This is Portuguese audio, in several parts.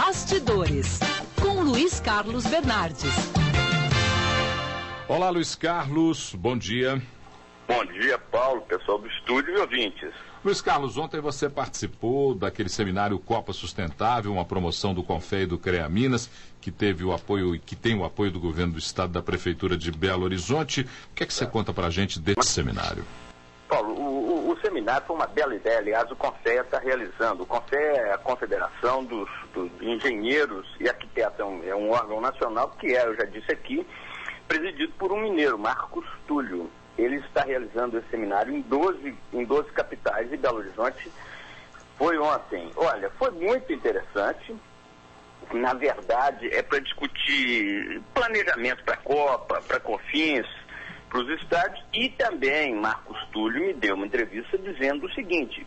Bastidores, com Luiz Carlos Bernardes. Olá, Luiz Carlos, bom dia. Bom dia, Paulo, pessoal do estúdio e ouvintes. Luiz Carlos, ontem você participou daquele seminário Copa Sustentável, uma promoção do Confé e do CREA Minas, que teve o apoio e que tem o apoio do governo do estado, da Prefeitura de Belo Horizonte. O que é que você conta pra gente desse seminário? Paulo, o seminário foi uma bela ideia, aliás, o Confé está realizando. O Confé é a Confederação dos Engenheiros e Arquitetos, é um órgão nacional que eu já disse aqui, presidido por um mineiro, Marcos Túlio. Ele está realizando esse seminário em 12 capitais e Belo Horizonte. Foi ontem. Olha, foi muito interessante. Na verdade, é para discutir planejamento para a Copa, para Confins, para os estádios. E também Marcos Túlio me deu uma entrevista dizendo o seguinte: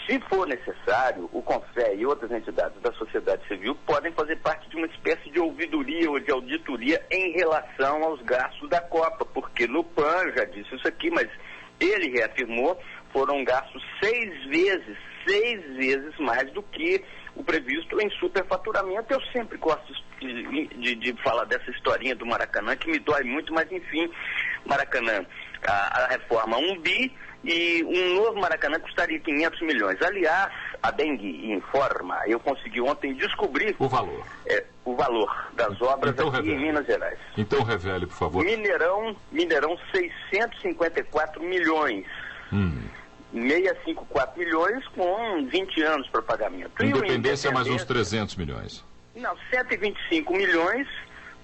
se for necessário, o Confé e outras entidades da sociedade civil podem fazer parte de uma espécie de ouvidoria ou de auditoria em relação aos gastos da Copa, porque no PAN, eu já disse isso aqui, mas ele reafirmou, foram gastos 6 vezes mais do que o previsto em superfaturamento. Eu sempre gosto de falar dessa historinha do Maracanã, que me dói muito, mas enfim, Maracanã, a reforma 1 bi, e um novo Maracanã custaria 500 milhões. Aliás, a Dengue informa, eu consegui ontem descobrir o valor, o valor das obras então, aqui em Minas Gerais. Então revele, por favor. Mineirão 654 milhões. 654 milhões com 20 anos para pagamento. Independência mais uns 300 milhões. Não, 125 milhões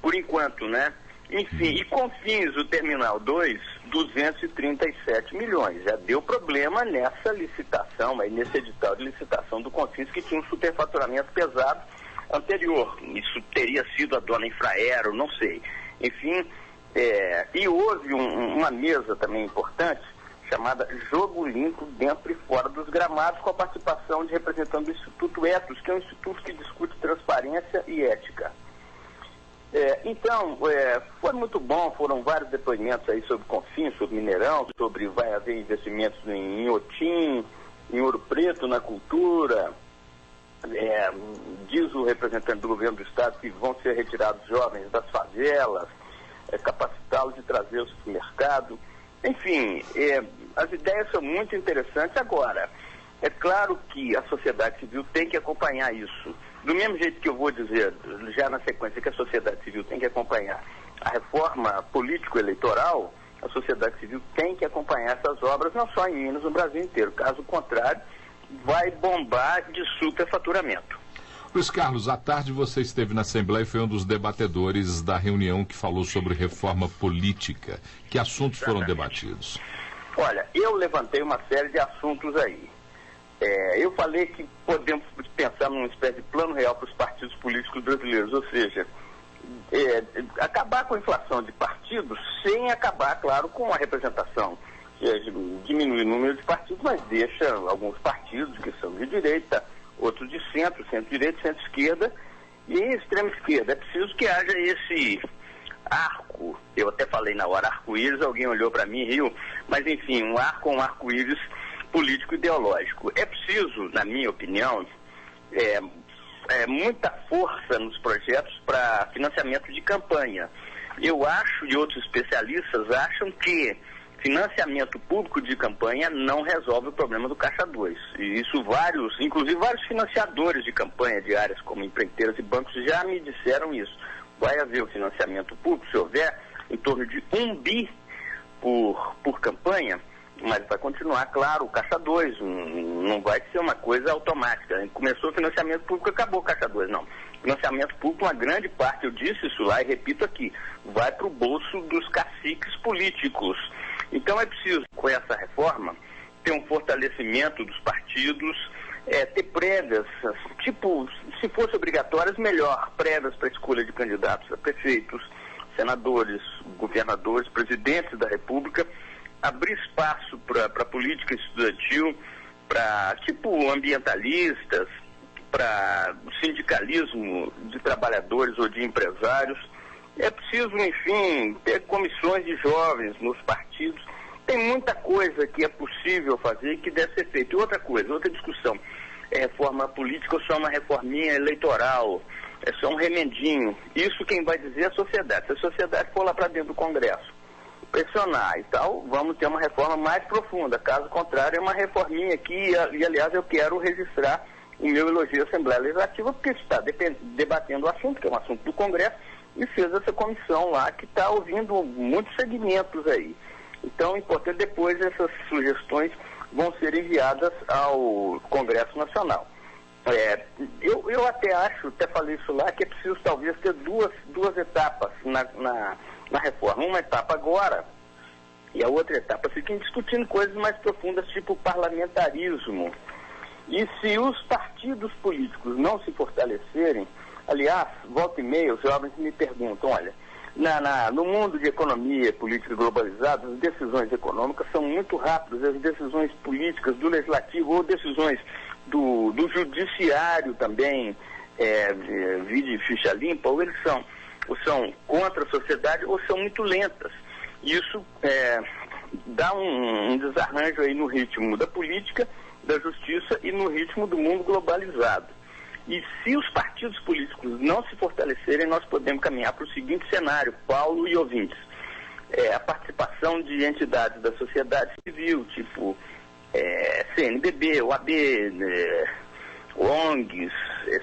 por enquanto, né? Enfim, e Confins, o Terminal 2, 237 milhões. Já deu problema nessa licitação, nesse edital de licitação do Confins, que tinha um superfaturamento pesado anterior. Isso teria sido a dona Infraero, não sei. Enfim, e houve uma mesa também importante, chamada Jogo Limpo Dentro e Fora dos Gramados, com a participação de representantes do Instituto Etos, que é um instituto que discute transparência e ética. Então, foi muito bom, foram vários depoimentos aí sobre Confins, sobre Mineirão, sobre vai haver investimentos em Inhotim, em Ouro Preto, na cultura. Diz o representante do governo do estado que vão ser retirados jovens das favelas, capacitá-los de trazê-los para o mercado. Enfim, as ideias são muito interessantes. Agora, é claro que a sociedade civil tem que acompanhar isso. Do mesmo jeito que eu vou dizer, já na sequência, que a sociedade civil tem que acompanhar a reforma político-eleitoral, a sociedade civil tem que acompanhar essas obras, não só em Minas, no Brasil inteiro. Caso contrário, vai bombar de superfaturamento. Luiz Carlos, à tarde você esteve na Assembleia e foi um dos debatedores da reunião que falou sobre reforma política. Que assuntos foram debatidos? Olha, eu levantei uma série de assuntos aí. Eu falei que podemos pensar numa espécie de plano real para os partidos políticos brasileiros, ou seja, acabar com a inflação de partidos sem acabar, claro, com a representação. Diminuir o número de partidos, mas deixa alguns partidos que são de direita, outros de centro, centro-direita, centro-esquerda e extrema-esquerda. É preciso que haja esse arco, eu até falei na hora arco-íris, alguém olhou para mim e riu, mas enfim, um arco-íris político-ideológico. É preciso, na minha opinião, muita força nos projetos para financiamento de campanha. Eu acho, e outros especialistas acham, que financiamento público de campanha não resolve o problema do Caixa 2. E isso inclusive vários financiadores de campanha de áreas como empreiteiras e bancos já me disseram isso. Vai haver o financiamento público, se houver, em torno de 1 bi por campanha, mas vai continuar, claro, o Caixa 2, não vai ser uma coisa automática. Começou o financiamento público, acabou o Caixa 2, não. Financiamento público, uma grande parte, eu disse isso lá e repito aqui, vai para o bolso dos caciques políticos. Então é preciso, com essa reforma, ter um fortalecimento dos partidos, ter prévias, tipo, se fosse obrigatórias, melhor, prévias para a escolha de candidatos a prefeitos, senadores, governadores, presidentes da República, abrir espaço para política estudantil, para tipo ambientalistas, para sindicalismo de trabalhadores ou de empresários. É preciso, enfim, ter comissões de jovens nos partidos. Tem muita coisa que é possível fazer e que deve ser feita. E outra coisa, outra discussão. é reforma política ou só uma reforminha eleitoral, é só um remendinho. Isso quem vai dizer é a sociedade. Se a sociedade for lá para dentro do Congresso, pressionar e tal, vamos ter uma reforma mais profunda. Caso contrário, é uma reforminha aqui, e aliás eu quero registrar o meu elogio à Assembleia Legislativa, porque está debatendo o assunto, que é um assunto do Congresso, e fez essa comissão lá que está ouvindo muitos segmentos aí. Então, é importante, depois essas sugestões vão ser enviadas ao Congresso Nacional. Eu até falei isso lá, que é preciso talvez ter duas etapas na reforma. Uma etapa agora e a outra etapa fiquem discutindo coisas mais profundas, tipo parlamentarismo. E se os partidos políticos não se fortalecerem, aliás, volta e meia, os jovens me perguntam, olha, no mundo de economia e política globalizada, as decisões econômicas são muito rápidas, as decisões políticas do legislativo ou decisões do judiciário também, vide ficha limpa, ou eles são contra a sociedade ou são muito lentas. Isso dá um desarranjo aí no ritmo da política, da justiça e no ritmo do mundo globalizado. E se os partidos políticos não se fortalecerem, nós podemos caminhar para o seguinte cenário, Paulo e ouvintes. A participação de entidades da sociedade civil, tipo CNBB, OAB, ONGs,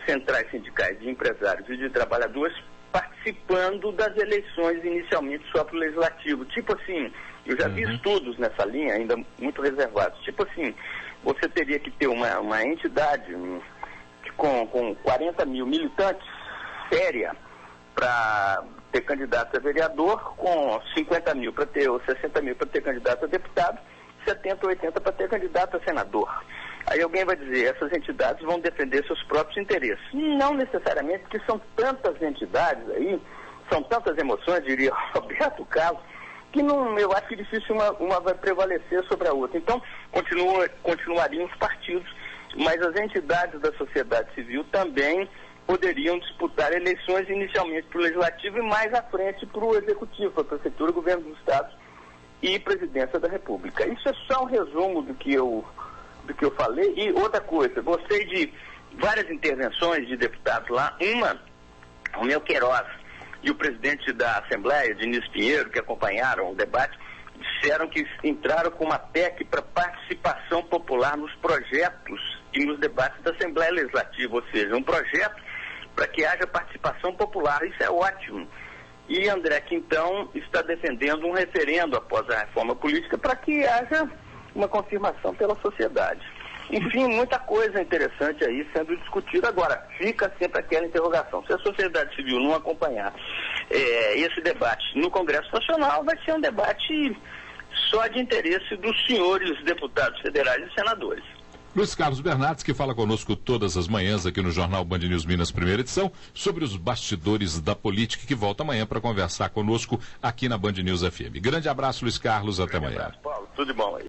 centrais sindicais de empresários e de trabalhadores, participando das eleições inicialmente só para o legislativo. Tipo assim, eu já vi estudos nessa linha, ainda muito reservados. Tipo assim, você teria que ter uma entidade com 40 mil militantes, séria, para ter candidato a vereador, com 50 mil para ter, ou 60 mil para ter candidato a deputado, 70 ou 80 para ter candidato a senador. Aí alguém vai dizer, essas entidades vão defender seus próprios interesses. Não necessariamente, porque são tantas entidades aí, são tantas emoções, diria Roberto Carlos, que eu acho que difícil uma vai prevalecer sobre a outra. Então, continuariam os partidos, mas as entidades da sociedade civil também poderiam disputar eleições inicialmente para o Legislativo e mais à frente para o Executivo, para a Prefeitura, Governo do Estado e Presidência da República. Isso é só um resumo do que eu falei. E outra coisa, gostei de várias intervenções de deputados lá. Uma, o meu Queiroz e o presidente da Assembleia, Diniz Pinheiro, que acompanharam o debate, disseram que entraram com uma PEC para participação popular nos projetos e nos debates da Assembleia Legislativa, ou seja, um projeto para que haja participação popular. Isso é ótimo. E André Quintão está defendendo um referendo após a reforma política para que haja uma confirmação pela sociedade. Enfim, muita coisa interessante aí sendo discutida. Agora, fica sempre aquela interrogação. Se a sociedade civil não acompanhar esse debate no Congresso Nacional, vai ser um debate só de interesse dos senhores deputados federais e senadores. Luiz Carlos Bernardes, que fala conosco todas as manhãs aqui no Jornal Band News Minas, primeira edição, sobre os bastidores da política, que volta amanhã para conversar conosco aqui na Band News FM. Grande abraço, Luiz Carlos, até amanhã. Abraço, Paulo. Tudo de bom aí.